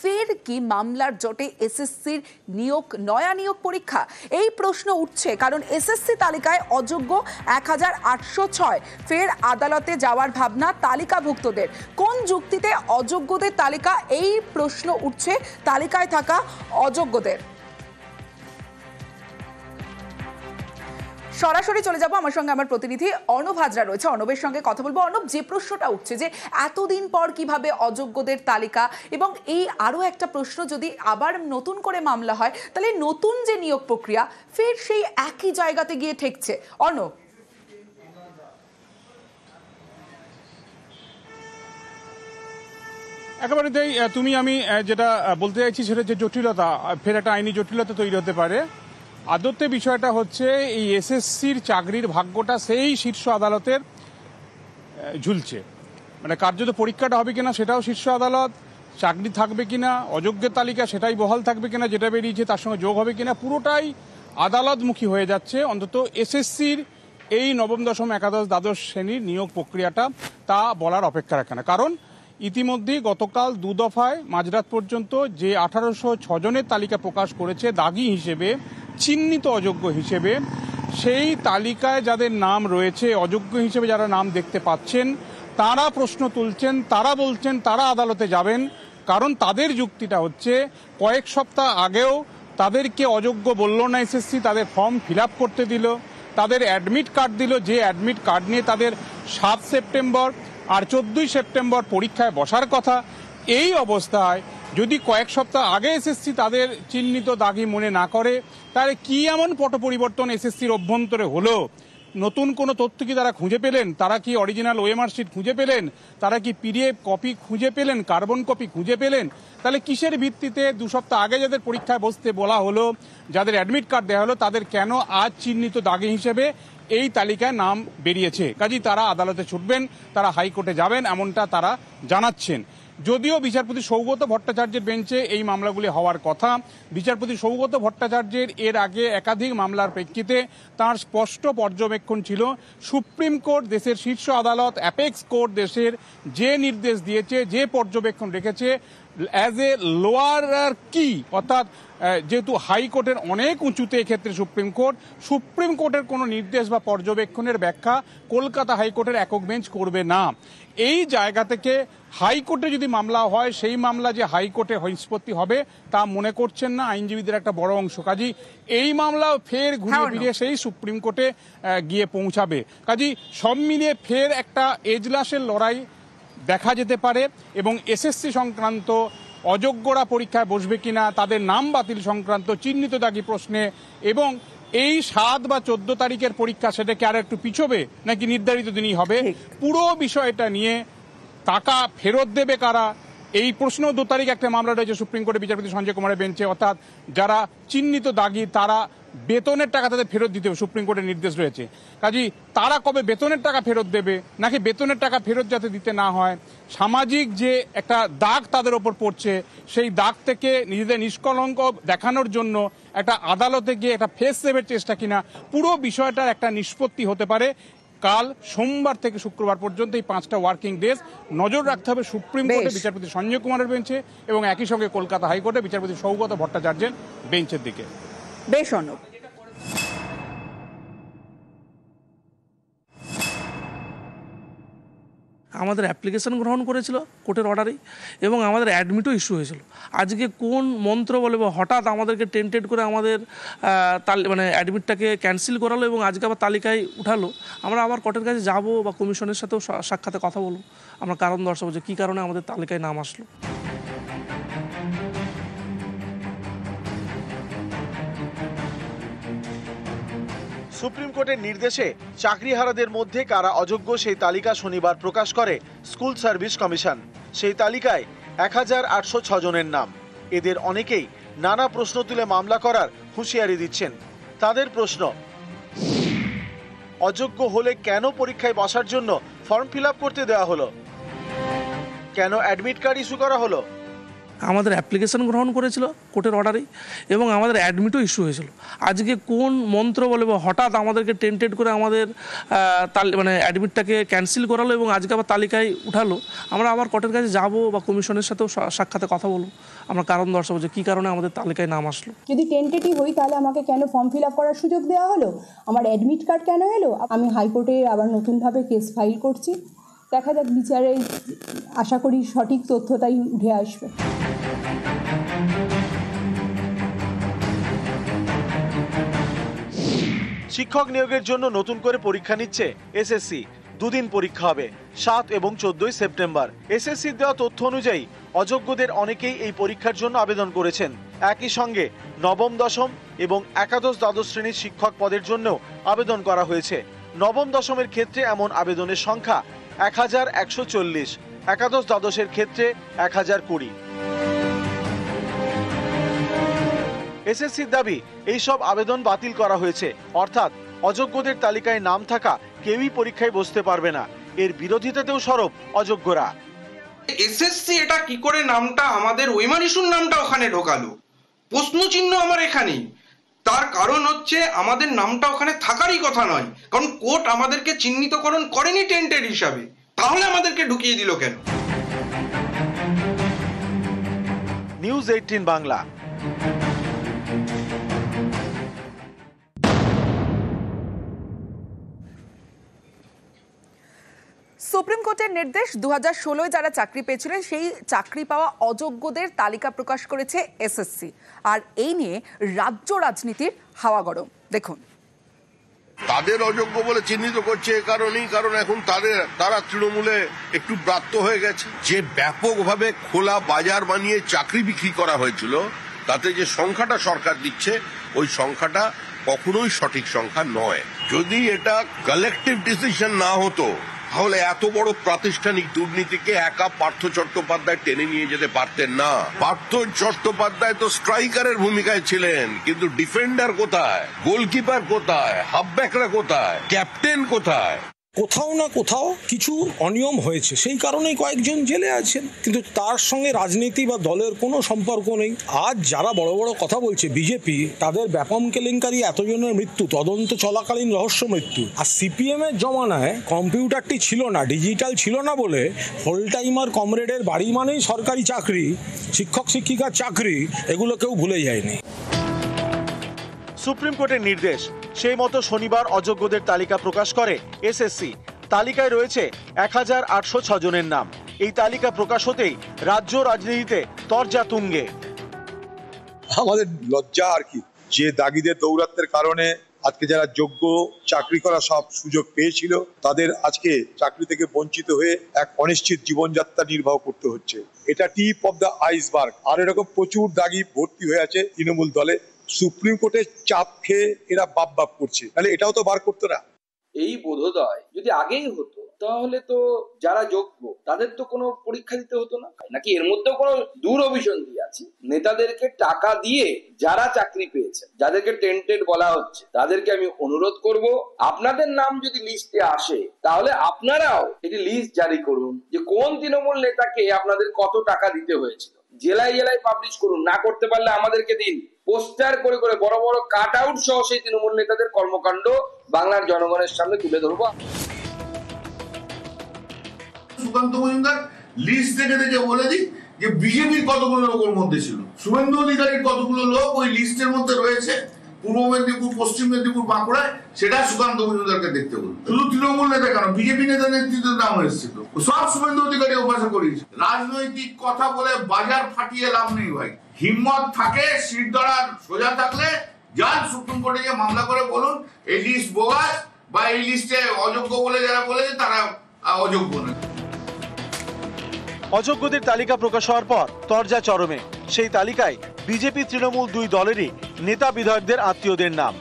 ফের কি মামলার জটে এসএসসির নয়া নিয়োগ পরীক্ষা? এই প্রশ্ন উঠছে কারণ এসএসসি তালিকায় অযোগ্য ১,৮০৬। ফের আদালতে যাওয়ার ভাবনা তালিকাভুক্তদের। কোন যুক্তিতে অযোগ্যদের তালিকা? এই প্রশ্ন উঠছে তালিকায় থাকা অযোগ্যদের। সরাসরি চলে যাব, আমার সঙ্গে আমার প্রতিনিধি অর্ণব হাজরা রয়েছে, অর্ণবের সঙ্গে কথা বলবো। অর্ণব, যে প্রশ্নটা উঠছে যে এতদিন পর কিভাবে অযোগ্যদের তালিকা, এবং এই আরো একটা প্রশ্ন, যদি আবার নতুন করে মামলা হয় তাহলে নতুন যে নিয়োগ প্রক্রিয়া ফের সেই একই জায়গাতে গিয়ে ঠেকছে। অর্ণব, একেবারে তুমি আমি যেটা বলতে চাইছি সেটা যে জটিলতা, ফের একটা আইনি জটিলতা তৈরি হতে পারে। আদতে বিষয়টা হচ্ছে এই এসএসসির চাকরির ভাগ্যটা সেই শীর্ষ আদালতের ঝুলছে। মানে কার্যত পরীক্ষাটা হবে কিনা সেটাও শীর্ষ আদালত, চাকরি থাকবে কিনা, অযোগ্যের তালিকা সেটাই বহাল থাকবে কিনা, যেটা বেরিয়েছে তার সঙ্গে যোগ হবে কিনা, পুরোটাই আদালতমুখী হয়ে যাচ্ছে। অন্তত এসএসসির এই নবম, দশম, একাদশ, দ্বাদশ শ্রেণীর নিয়োগ প্রক্রিয়াটা তা বলার অপেক্ষা রাখে না। কারণ ইতিমধ্যেই গতকাল দু দফায় মাঝরাত পর্যন্ত যে ১৮০৬ জনের তালিকা প্রকাশ করেছে দাগি হিসেবে, চিহ্নিত অযোগ্য হিসেবে, সেই তালিকায় যাদের নাম রয়েছে, অযোগ্য হিসেবে যারা নাম দেখতে পাচ্ছেন, তারা প্রশ্ন তুলছেন, তারা বলছেন তারা আদালতে যাবেন। কারণ তাদের যুক্তিটা হচ্ছে কয়েক সপ্তাহ আগেও তাদেরকে অযোগ্য বলল না এসএসসি, তাদের ফর্ম ফিল আপ করতে দিল, তাদের অ্যাডমিট কার্ড দিল, যে অ্যাডমিট কার্ড নিয়ে তাদের ৭ সেপ্টেম্বর আর ১৪ই সেপ্টেম্বর পরীক্ষায় বসার কথা। এই অবস্থায় যদি কয়েক সপ্তাহ আগে এসএসসি তাদের চিহ্নিত দাগি মনে না করে, তাহলে কি এমন পট পরিবর্তন এসএসসির অভ্যন্তরে হলো? নতুন কোনো তথ্য কি তারা খুঁজে পেলেন? তারা কি অরিজিনাল ওএমআর শিট খুঁজে পেলেন? তারা কি পিডিএফ কপি খুঁজে পেলেন? কার্বন কপি খুঁজে পেলেন? তাহলে কিসের ভিত্তিতে ২ সপ্তাহ আগে যাদের পরীক্ষায় বসতে বলা হলো, যাদের অ্যাডমিট কার্ড দেওয়া হলো, তাদের কেন আজ চিহ্নিত দাগি হিসেবে এই তালিকায় নাম বেরিয়েছে? কাজেই তারা আদালতে ছুটবেন, তারা হাইকোর্টে যাবেন, এমনটা তারা জানাচ্ছেন। যদিও বিচারপতি সৌগত ভট্টাচার্যের বেঞ্চে এই মামলাগুলি হওয়ার কথা, বিচারপতি সৌগত ভট্টাচার্যের এর আগে একাধিক মামলার প্রেক্ষিতে তার স্পষ্ট পর্যবেক্ষণ ছিল সুপ্রিম কোর্ট, দেশের শীর্ষ আদালত, অ্যাপেক্স কোর্ট দেশের যে নির্দেশ দিয়েছে, যে পর্যবেক্ষণ রেখেছে, অ্যাজ এ লোয়ার কি, অর্থাৎ যেহেতু হাইকোর্টের অনেক উঁচুতে এক্ষেত্রে সুপ্রিম কোর্টের কোনো নির্দেশ বা পর্যবেক্ষণের ব্যাখ্যা কলকাতা হাইকোর্টের একক বেঞ্চ করবে না। এই জায়গা থেকে হাইকোর্টে যদি মামলা হয়, সেই মামলা যে হাইকোর্টে নিষ্পত্তি হবে তা মনে করছেন না আইনজীবীদের একটা বড় অংশ। কাজী এই মামলা ফের ঘুরিয়ে ফিরিয়ে সেই সুপ্রিম কোর্টে গিয়ে পৌঁছাবে। কাজী সব মিলিয়ে ফের একটা এজলাসের লড়াই দেখা যেতে পারে, এবং এসএসসি সংক্রান্ত অযোগ্যরা পরীক্ষায় বসবে কিনা, তাদের নাম বাতিল সংক্রান্ত চিহ্নিত দাগি প্রশ্নে, এবং এই ৭ বা ১৪ তারিখের পরীক্ষা সেটাকে আর একটু পিছবে নাকি নির্ধারিত দিনই হবে, পুরো বিষয়টা নিয়ে টাকা ফেরত দেবে কারা, এই প্রশ্ন ২ তারিখ একটা মামলা রয়েছে সুপ্রিম কোর্টে বিচারপতি সঞ্জয় কুমারের বেঞ্চে। অর্থাৎ যারা চিহ্নিত দাগি তারা বেতনের টাকা তাদের ফেরত দিতে হবে, সুপ্রিম কোর্টের নির্দেশ রয়েছে। কাজেই তারা কবে বেতনের টাকা ফেরত দেবে, নাকি বেতনের টাকা ফেরত যাতে দিতে না হয়, সামাজিক যে একটা দাগ তাদের ওপর পড়ছে, সেই দাগ থেকে নিজেদের নিষ্কলঙ্ক দেখানোর জন্য একটা আদালতে গিয়ে একটা ফেস সেভের চেষ্টা কিনা, পুরো বিষয়টার একটা নিষ্পত্তি হতে পারে কাল সোমবার থেকে শুক্রবার পর্যন্ত। এই 5টা ওয়ার্কিং ডেজ নজর রাখতে হবে সুপ্রিম কোর্টে বিচারপতি সঞ্জয় কুমারের বেঞ্চে, এবং একই সঙ্গে কলকাতা হাইকোর্টে বিচারপতি সৌগত ভট্টাচার্যের বেঞ্চের দিকে। বেশ অর্ণব, আমাদের অ্যাপ্লিকেশন গ্রহণ করেছিল কোর্টের অর্ডারেই, এবং আমাদের অ্যাডমিটও ইস্যু হয়েছিল। আজকে কোন মন্ত্র বলে হঠাৎ আমাদেরকে টেন্টেড করে আমাদের মানে অ্যাডমিটটাকে ক্যান্সেল করালো, এবং আজকে আবার তালিকায় উঠালো। আমরা আবার কোর্টের কাছে যাব বা কমিশনের সাথেও সাক্ষাতে কথা বলবো, আমরা কারণ দর্শাবো যে কী কারণে আমাদের তালিকায় নাম আসলো। সুপ্রিম কোর্টের নির্দেশে চাকরিহারাদের মধ্যে কারা অযোগ্য সেই তালিকা শনিবার প্রকাশ করে স্কুল সার্ভিস কমিশন। সেই তালিকায় ১,৮০৬ জনের নাম। এদের অনেকেই নানা প্রশ্ন তুলে মামলা করার হুঁশিয়ারি দিচ্ছেন। তাদের প্রশ্ন, অযোগ্য হলে কেন পরীক্ষায় বসার জন্য ফর্ম ফিল আপ করতে দেওয়া হলো, কেন অ্যাডমিট কার্ড ইস্যু করা হলো, আমাদের অ্যাপ্লিকেশন গ্রহণ করেছিল কোর্টের অর্ডারেই, এবং আমাদের অ্যাডমিটও ইস্যু হয়েছিল। আজকে কোন মন্ত্র বলে বা হঠাৎ আমাদেরকে টেন্টেড করে আমাদের মানে অ্যাডমিটটাকে ক্যান্সেল করালো এবং আজকে আবার তালিকায় উঠালো। আমরা আবার কোর্টের কাছে যাব বা কমিশনের সাথেও সাক্ষাতে কথা বলবো, আমরা কারণ দর্শাবো যে কী কারণে আমাদের তালিকায় নাম আসলো। যদি টেন্টেটিভ হই তাহলে আমাকে কেন ফর্ম ফিল আপ করার সুযোগ দেওয়া হলো, আমার অ্যাডমিট কার্ড কেন এলো? আমি হাইকোর্টে আবার নতুনভাবে কেস ফাইল করছি, দেখা যাক বিচারে, আশা করি সঠিক তথ্যটাই উঠে আসবে। শিক্ষক নিয়োগের জন্য নতুন করে পরীক্ষা নিচ্ছে এসএসসি। দুদিন পরীক্ষা হবে, 7 এবং 14 সেপ্টেম্বর। এসএসসির দেওয়া তথ্য অনুযায়ী অযোগ্যদের অনেকেই এই পরীক্ষার জন্য আবেদন করেছেন। একই সঙ্গে নবম, দশম এবং একাদশ, দ্বাদশ শ্রেণীর শিক্ষক পদের জন্যও আবেদন করা হয়েছে। নবম, দশমের ক্ষেত্রে এমন আবেদনের সংখ্যা 1140, একাদশ, দ্বাদশের ক্ষেত্রে 1020। এসএসসির দাবি এইসব আবেদন বাতিল করা হয়েছে, অর্থাৎ অযোগ্যদের তালিকায় নাম থাকা কেউই পরীক্ষায় বসতে পারবে না। এর বিরোধিতাতেও সরব অযোগ্যরা। এসএসসি এটা কি করে নামটা আমাদের ওইমান ইস্যুর নামটা ওখানে ঢোকালো, প্রশ্ন চিহ্ন আমার এখানেই। তার কারণ হচ্ছে আমাদের নামটা ওখানে থাকারই কথা নয়, কারণ কোর্ট আমাদেরকে চিহ্নিতকরণ করেনি টেন্টেড হিসাবে, তাহলে আমাদেরকে ঢুকিয়ে দিল কেন? নিউজ 18 বাংলা। সুপ্রিম কোর্টের নির্দেশ, 2016 যারা চাকরি পেয়েছিলেন সেই চাকরি পাওয়া অযোগ্যদের তালিকা প্রকাশ করেছে এসএসসি। আর এই নিয়ে রাজ্য রাজনীতির হাওয়া গরম। দেখুন, তাদের অযোগ্য বলে চিহ্নিত করছে কারণ এখন তারা তৃণমূলে একটু ব্রাত্য হয়ে গেছে। যে ব্যাপকভাবে খোলা বাজার বানিয়ে চাকরি বিক্রি করা হয়েছিল, তাতে যে সংখ্যাটা সরকার দিচ্ছে ওই সংখ্যাটা কখনোই সঠিক সংখ্যা নয়। যদি এটা কালেকটিভ ডিসিশন না হতো তাহলে এত বড় প্রাতিষ্ঠানিক দুর্নীতিকে একা পার্থ চট্টোপাধ্যায় টেনে নিয়ে যেতে পারতেন না। পার্থ চট্টোপাধ্যায় তো স্ট্রাইকারের ভূমিকায় ছিলেন, কিন্তু ডিফেন্ডার কোথায়, গোলকিপার কোথায়, হাফব্যাকরা কোথায়, ক্যাপ্টেন কোথায়? কোথাও না কোথাও কিছু অনিয়ম হয়েছে, সেই কারণেই কয়েকজন জেলে আছেন, কিন্তু তার সঙ্গে রাজনীতি বা দলের কোনো সম্পর্ক নেই। আজ যারা বড় বড় কথা বলছে বিজেপি, তাদের ব্যাপম কেলেঙ্কারি, এতজনের মৃত্যু, তদন্ত চলাকালীন রহস্য মৃত্যু। আর সিপিএম এর জমানায় কম্পিউটারটি ছিল না, ডিজিটাল ছিল না বলে ফুল টাইমার কমরেডের বাড়ি মানেই সরকারি চাকরি, শিক্ষক শিক্ষিকার চাকরি, এগুলো কেউ ভুলে যায়নি। সুপ্রিম কোর্টের নির্দেশ, সেই মতো শনিবার অযোগ্যদের তালিকা প্রকাশ করে এসএসসি। তালিকায় রয়েছে 1806 জনের নাম। এই তালিকা প্রকাশ হতেই রাজ্য রাজনীতিতে তরজা তুঙ্গে। আমাদের লজ্জা আর কি, যে দাগিদের দৌরাত্মের কারণে আজকে যারা যোগ্য চাকরি করা সব সুযোগ পেয়েছিল, তাদের আজকে চাকরি থেকে বঞ্চিত হয়ে এক অনিশ্চিত জীবনযাত্রা নির্বাহ করতে হচ্ছে। এটা টিপ অফ দ্য আইসবার্গ। আর এরকম প্রচুর দাগি ভর্তি হয়ে আছে তৃণমূল দলে। সুপ্রিম কোর্টের চাপ খেয়ে এরা বাপ করছে, তাহলে এটাও তো বার করতো না। এই বোধোদয় যদি আগেই হতো তাহলে তো যারা যোগ্য তাদের তো কোনো পরীক্ষা দিতে হতো না, নাকি এর মধ্যে কোনো দূরভিসন্ধি আছে? নেতাদেরকে টাকা দিয়ে যারা চাকরি পেয়েছে, যাদেরকে টেন্টেড বলা হচ্ছে, তাদেরকে আমি অনুরোধ করব, আপনাদের নাম যদি লিস্টে আসে তাহলে আপনারাও একটি লিস্ট জারি করুন যে কোন তৃণমূল নেতাকে আপনাদের কত টাকা দিতে হয়েছিল। জেলায় জেলায় পাবলিশ করুন, না করতে পারলে আমাদেরকে দিন। পোস্টার করে করে বড় বড় কাট আউট সহ সেই তৃণমূল নেতাদের কর্মকাণ্ড বাংলার জনগণের সামনে তুলে ধরবো। সুকান্ত মজুমদার লিস্ট দেখে দেখে বলে দিই যে বিজেপির কতগুলো লোকের মধ্যে ছিল, শুভেন্দু অধিকারীর কতগুলো লোক ওই লিস্টের মধ্যে রয়েছে, পূর্ব মেদিনীপুর, পশ্চিম মেদিনীপুর, বাঁকুড়ায়, সেটা সুকান্ত মজুমদারকে দেখতে বলুন। শুধু তৃণমূল নেতা কেন, বিজেপি নেতা নেতৃত্বের নাম এসেছিল, সব শুভেন্দু অধিকারী অভ্যাস করিয়েছে। রাজনৈতিক কথা বলে বাজার ফাটিয়ে লাভ নেই ভাই। হিম্মত থাকে, সিট ধরা সোজা থাকলে যান সুপ্রিম কোর্টে গিয়ে মামলা করে বলুন এই লিস্ট বোগাস, বা এই লিস্টে অযোগ্য বলে যারা বলেছে তারা অযোগ্য না। অযোগ্যদের তালিকা প্রকাশ হওয়ার পর তরজা চরমে। সেই তালিকায় বিজেপি তৃণমূল দুই দলেরই নেতা বিধায়কদের আত্মীয়দের নাম,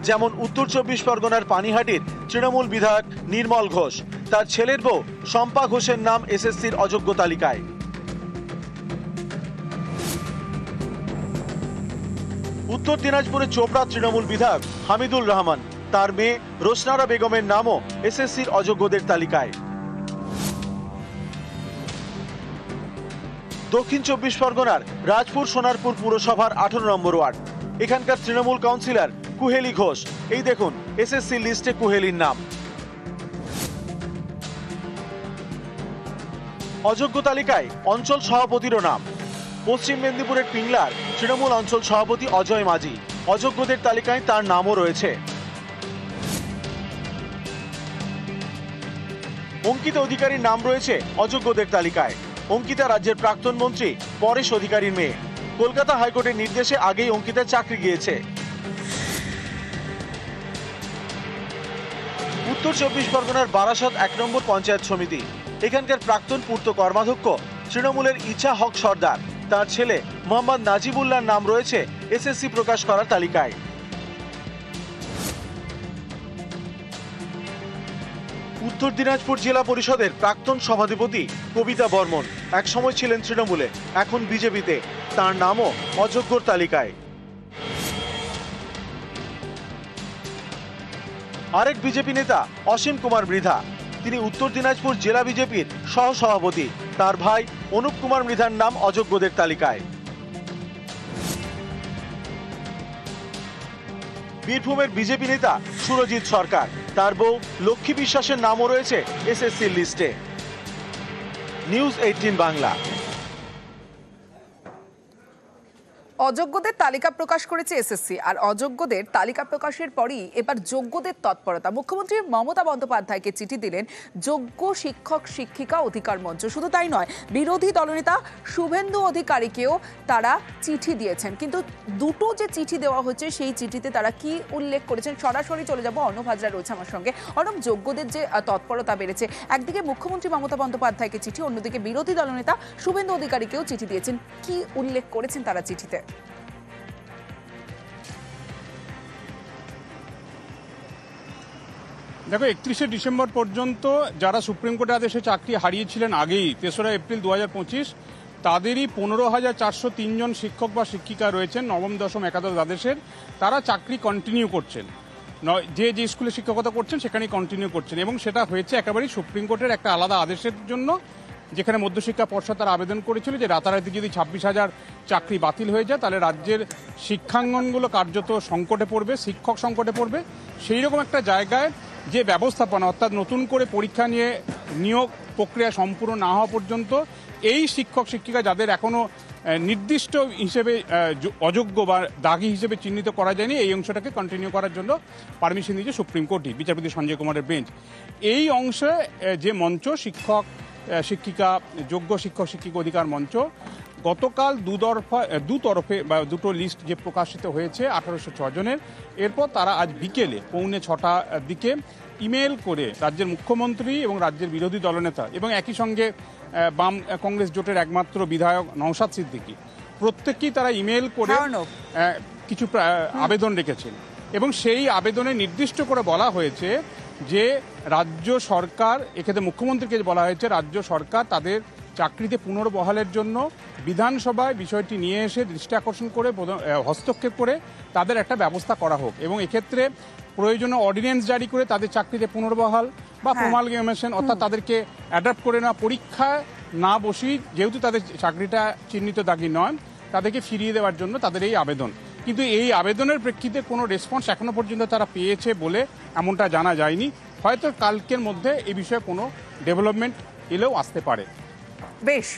যেমন উত্তর 24 পরগনার পানিহাটির তৃণমূল বিধায়ক নির্মল ঘোষ, তার ছেলের বউ শম্পা ঘোষের নাম এসএসসির অযোগ্য তালিকায়। উত্তর দিনাজপুরের চোপড়া তৃণমূল বিধায়ক হামিদুল রহমান, তার মেয়ে রোশনারা বেগমের নামও এসএসসির অযোগ্যদের তালিকায়। দক্ষিণ 24 পরগনার রাজপুর সোনারপুর পুরসভার 18 নম্বর ওয়ার্ড। এখানকার তৃণমূল কাউন্সিলর কুহেলি ঘোষ। এই দেখুন এসএসসি লিস্টে কুহেলির নাম। অযোগ্য তালিকায় অঞ্চল সভাপতিরও নাম। পশ্চিম মেদিনীপুরের পিংলার তৃণমূল অঞ্চল সভাপতি অজয় মাঝি, অযোগ্যদের তালিকায় তার নামও রয়েছে। অঙ্কিতা অধিকারীর নাম রয়েছে অযোগ্যদের তালিকায়। অঙ্কিতা রাজ্যের প্রাক্তন মন্ত্রী পরেশ অধিকারীর মেয়ে। কলকাতা হাইকোর্টের নির্দেশে আগেই অঙ্কিতার চাকরি গিয়েছে। উত্তর 24 পরগনার বারাসাত 1 নম্বর পঞ্চায়েত সমিতি। এখানকার প্রাক্তন পূর্ত কর্মাধ্যক্ষ তৃণমূলের ইচ্ছা হক সর্দার, তার ছেলে মোহাম্মদ নাজিবুল্লাহর নাম রয়েছে এসএসসি প্রকাশ করার তালিকায়। উত্তর দিনাজপুর জেলা পরিষদের প্রাক্তন সভাধিপতি কবিতা বর্মন একসময় ছিলেন তৃণমূলে, এখন বিজেপিতে। তার নামও অযোগ্যর তালিকায়। আরেক বিজেপি নেতা অসীম কুমার মৃধা, তিনি উত্তর দিনাজপুর জেলা বিজেপির সহসভাপতি। তার ভাই অনুপ কুমার মৃধার নাম অযোগ্যদের তালিকায়। বীরভূমের বিজেপি নেতা সুরজিৎ সরকার, তার বউ লক্ষ্মী বিশ্বাসের নামও রয়েছে এসএসসি লিস্টে। নিউজ 18 বাংলা। অযোগ্যদের তালিকা প্রকাশ করেছে এসএসসি, আর অযোগ্যদের তালিকা প্রকাশের পরই এবার যোগ্যদের তৎপরতা। মুখ্যমন্ত্রী মমতা বন্দ্যোপাধ্যায়কে চিঠি দিলেন যোগ্য শিক্ষক শিক্ষিকা অধিকার মঞ্চ। শুধু তাই নয়, বিরোধী দলনেতা শুভেন্দু অধিকারীকেও তারা চিঠি দিয়েছেন। কিন্তু দুটো যে চিঠি দেওয়া হয়েছে সেই চিঠিতে তারা কি উল্লেখ করেছেন, সরাসরি চলে যাব। অর্ণব হাজরা রয়েছে আমার সঙ্গে। অর্ণব, যোগ্যদের যে তৎপরতা বেড়েছে, একদিকে মুখ্যমন্ত্রী মমতা বন্দ্যোপাধ্যায়কে চিঠি, অন্যদিকে বিরোধী দলনেতা শুভেন্দু অধিকারীকেও চিঠি দিয়েছেন। কি উল্লেখ করেছেন তারা চিঠিতে? দেখো, 31শে ডিসেম্বর পর্যন্ত যারা সুপ্রিম কোর্টের আদেশে চাকরি হারিয়েছিলেন আগেই, 3রা এপ্রিল 2025, তাদেরই 15,403 জন শিক্ষক বা শিক্ষিকা রয়েছেন নবম, দশম, একাদশ, দ্বাদশের। তারা চাকরি কন্টিনিউ করছেন, যে যে স্কুলে শিক্ষকতা করছেন সেখানেই কন্টিনিউ করছেন। এবং সেটা হয়েছে একেবারেই সুপ্রিম কোর্টের একটা আলাদা আদেশের জন্য, যেখানে মধ্যশিক্ষা পর্ষদ তারা আবেদন করেছিল যে রাতারাতি যদি 26,000 চাকরি বাতিল হয়ে যায় তাহলে রাজ্যের শিক্ষাঙ্গনগুলো কার্যত সংকটে পড়বে, শিক্ষক সংকটে পড়বে। সেই রকম একটা জায়গায় যে ব্যবস্থাপনা, অর্থাৎ নতুন করে পরীক্ষা নিয়ে নিয়োগ প্রক্রিয়া সম্পূর্ণ না হওয়া পর্যন্ত এই শিক্ষক শিক্ষিকা যাদের এখনো নির্দিষ্ট হিসেবে অযোগ্য বা দাগি হিসেবে চিহ্নিত করা যায়নি, এই অংশটাকে কন্টিনিউ করার জন্য পারমিশন দিয়েছে সুপ্রিম কোর্টই, বিচারপতি সঞ্জয় কুমারের বেঞ্চ। এই অংশে যে মঞ্চ শিক্ষক শিক্ষিকা যোগ্য শিক্ষক শিক্ষিকা অধিকার মঞ্চ, গতকাল দুতরফে বা দুটো লিস্ট যে প্রকাশিত হয়েছে 1806 জনের, এরপর তারা আজ বিকেলে 6:45 দিকে ইমেল করে রাজ্যের মুখ্যমন্ত্রী এবং রাজ্যের বিরোধী দলনেতা এবং একই সঙ্গে বাম কংগ্রেস জোটের একমাত্র বিধায়ক নওশাদ সিদ্দিকী, প্রত্যেককেই তারা ইমেল করে কিছু আবেদন রেখেছেন। এবং সেই আবেদনে নির্দিষ্ট করে বলা হয়েছে যে রাজ্য সরকার, এক্ষেত্রে মুখ্যমন্ত্রীকে বলা হয়েছে রাজ্য সরকার তাদের চাকরিতে পুনর্বহালের জন্য বিধানসভায় বিষয়টি নিয়ে এসে দৃষ্টি আকর্ষণ করে হস্তক্ষেপ করে তাদের একটা ব্যবস্থা করা হোক। এবং এক্ষেত্রে প্রয়োজনীয় অর্ডিন্যান্স জারি করে তাদের চাকরিতে পুনর্বহাল বা প্রমালগেশন, অর্থাৎ তাদেরকে অ্যাডাপ্ট করে নেওয়া, পরীক্ষায় না বসি যেহেতু তাদের চাকরিটা চিহ্নিত দাগি নয়, তাদেরকে ফিরিয়ে দেওয়ার জন্য তাদের এই আবেদন। কিন্তু এই আবেদনের প্রেক্ষিতে কোনো রেসপন্স এখনো পর্যন্ত তারা পেয়েছে বলে এমনটা জানা যায়নি। হয়তো কালকের মধ্যে এই বিষয়ে কোনো ডেভেলপমেন্ট এলেও আসতে পারে। বেশ।